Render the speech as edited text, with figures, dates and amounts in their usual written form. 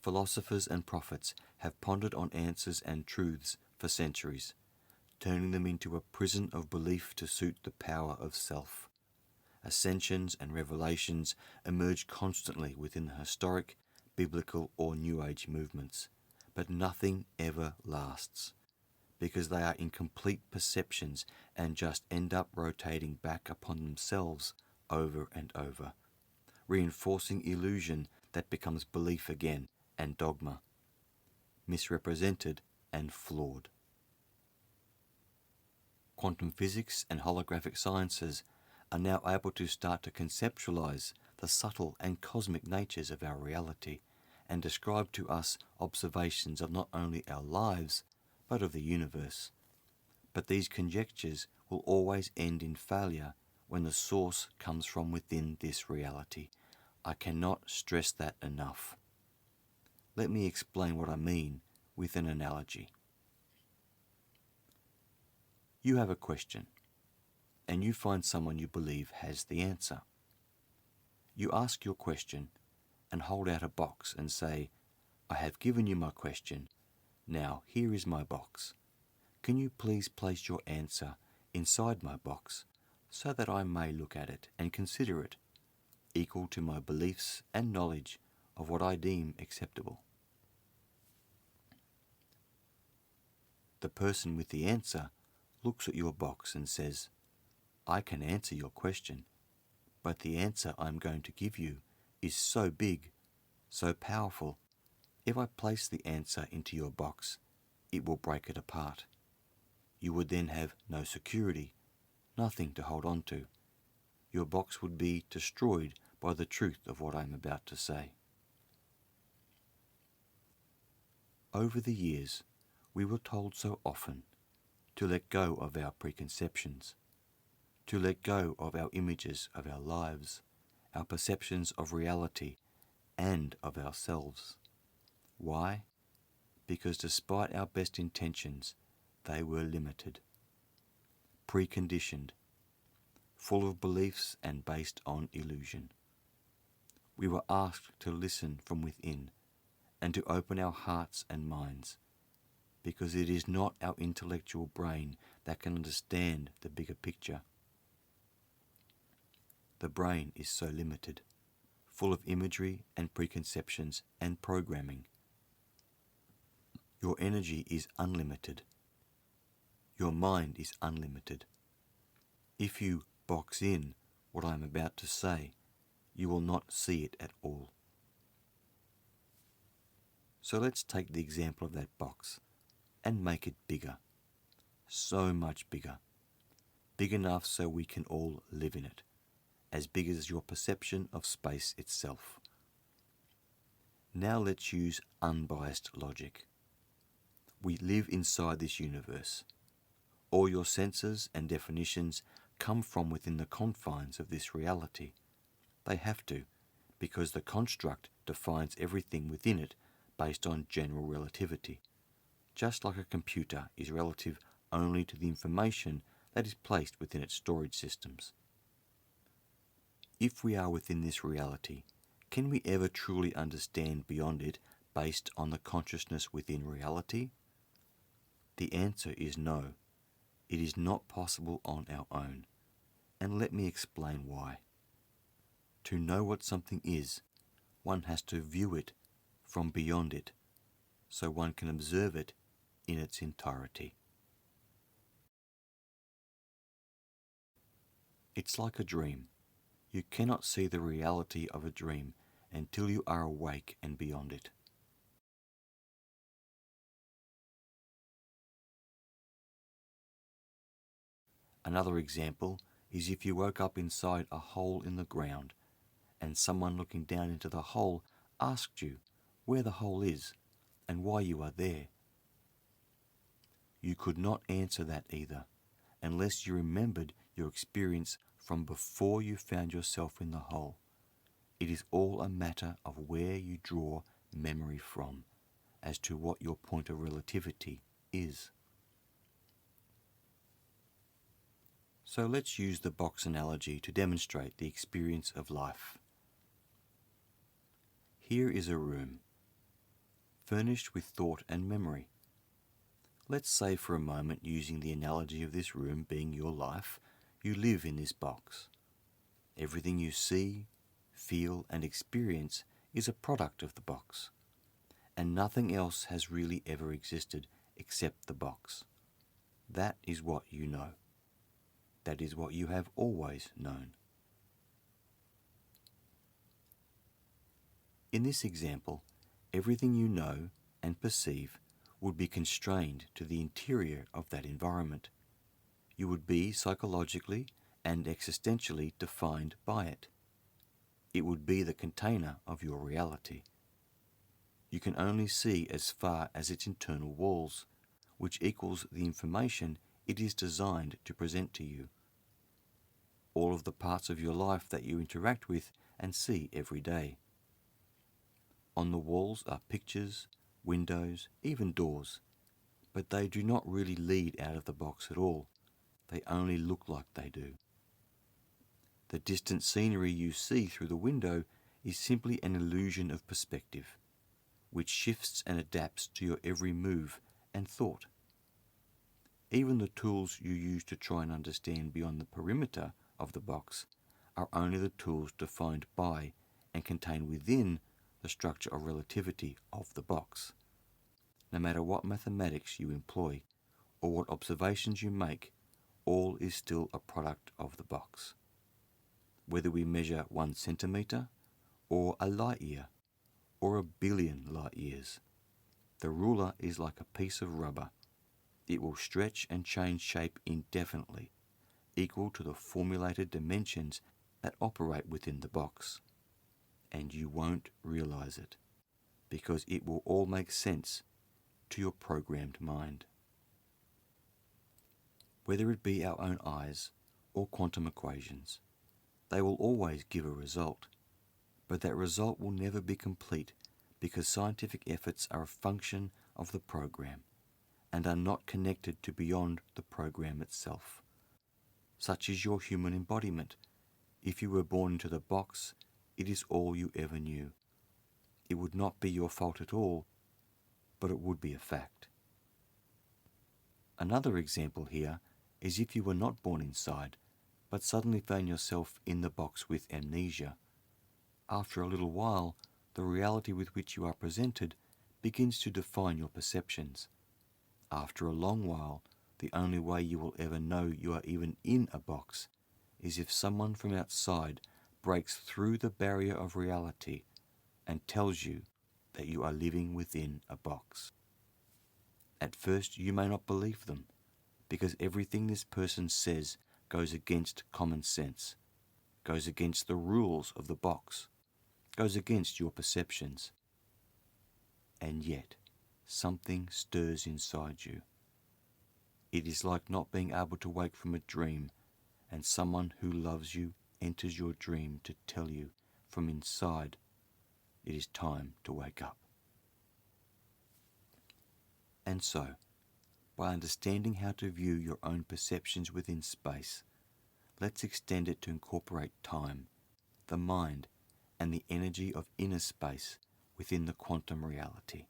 Philosophers and prophets have pondered on answers and truths for centuries, turning them into a prison of belief to suit the power of self. Ascensions and revelations emerge constantly within the historic, biblical or New Age movements, but nothing ever lasts, because they are incomplete perceptions and just end up rotating back upon themselves over and over, reinforcing illusion that becomes belief again and dogma, misrepresented and flawed. Quantum physics and holographic sciences are now able to start to conceptualize the subtle and cosmic natures of our reality and describe to us observations of not only our lives, but of the universe. But these conjectures will always end in failure when the source comes from within this reality. I cannot stress that enough. Let me explain what I mean with an analogy. You have a question, and you find someone you believe has the answer. You ask your question and hold out a box and say, I have given you my question, now here is my box. Can you please place your answer inside my box so that I may look at it and consider it, equal to my beliefs and knowledge of what I deem acceptable? The person with the answer looks at your box and says, I can answer your question, but the answer I'm going to give you is so big, so powerful, if I place the answer into your box, it will break it apart. You would then have no security, nothing to hold on to. Your box would be destroyed by the truth of what I'm about to say. Over the years, we were told so often to let go of our preconceptions, to let go of our images of our lives, our perceptions of reality and of ourselves. Why? Because despite our best intentions, they were limited, preconditioned, full of beliefs and based on illusion. We were asked to listen from within and to open our hearts and minds, because it is not our intellectual brain that can understand the bigger picture. The brain is so limited, full of imagery and preconceptions and programming. Your energy is unlimited. Your mind is unlimited. If you box in what I am about to say, you will not see it at all. So let's take the example of that box and make it bigger, so much bigger, big enough so we can all live in it, as big as your perception of space itself. Now let's use unbiased logic. We live inside this universe. All your senses and definitions come from within the confines of this reality. They have to, because the construct defines everything within it based on general relativity, just like a computer is relative only to the information that is placed within its storage systems. If we are within this reality, can we ever truly understand beyond it based on the consciousness within reality? The answer is no. It is not possible on our own. And let me explain why. To know what something is, one has to view it from beyond it, so one can observe it in its entirety. It's like a dream. You cannot see the reality of a dream until you are awake and beyond it. Another example is if you woke up inside a hole in the ground and someone looking down into the hole asked you where the hole is and why you are there. You could not answer that either, unless you remembered your experience from before you found yourself in the hole. It is all a matter of where you draw memory from as to what your point of relativity is. So let's use the box analogy to demonstrate the experience of life. Here is a room. furnished with thought and memory. Let's say for a moment, using the analogy of this room being your life, you live in this box. Everything you see, feel, and experience is a product of the box, and nothing else has really ever existed except the box. That is what you know. That is what you have always known. In this example, everything you know and perceive would be constrained to the interior of that environment. You would be psychologically and existentially defined by it. It would be the container of your reality. You can only see as far as its internal walls, which equals the information it is designed to present to you. All of the parts of your life that you interact with and see every day. On the walls are pictures, windows, even doors, but they do not really lead out of the box at all. They only look like they do. The distant scenery you see through the window is simply an illusion of perspective, which shifts and adapts to your every move and thought. Even the tools you use to try and understand beyond the perimeter of the box are only the tools defined by and contained within the structure of relativity of the box. No matter what mathematics you employ or what observations you make, all is still a product of the box. Whether we measure 1 centimetre or a light year or a billion light years, the ruler is like a piece of rubber. It will stretch and change shape indefinitely, equal to the formulated dimensions that operate within the box. And you won't realize it, because it will all make sense to your programmed mind. Whether it be our own eyes or quantum equations, they will always give a result, but that result will never be complete because scientific efforts are a function of the program and are not connected to beyond the program itself. Such is your human embodiment. If you were born into the box, it is all you ever knew. It would not be your fault at all, but it would be a fact. Another example here is if you were not born inside, but suddenly found yourself in the box with amnesia. After a little while, the reality with which you are presented begins to define your perceptions. After a long while, the only way you will ever know you are even in a box is if someone from outside breaks through the barrier of reality and tells you that you are living within a box. At first, you may not believe them, because everything this person says goes against common sense, goes against the rules of the box, goes against your perceptions. And yet, something stirs inside you. It is like not being able to wake from a dream, and someone who loves you enters your dream to tell you from inside it is time to wake up. And so, by understanding how to view your own perceptions within space, let's extend it to incorporate time, the mind, and the energy of inner space within the quantum reality.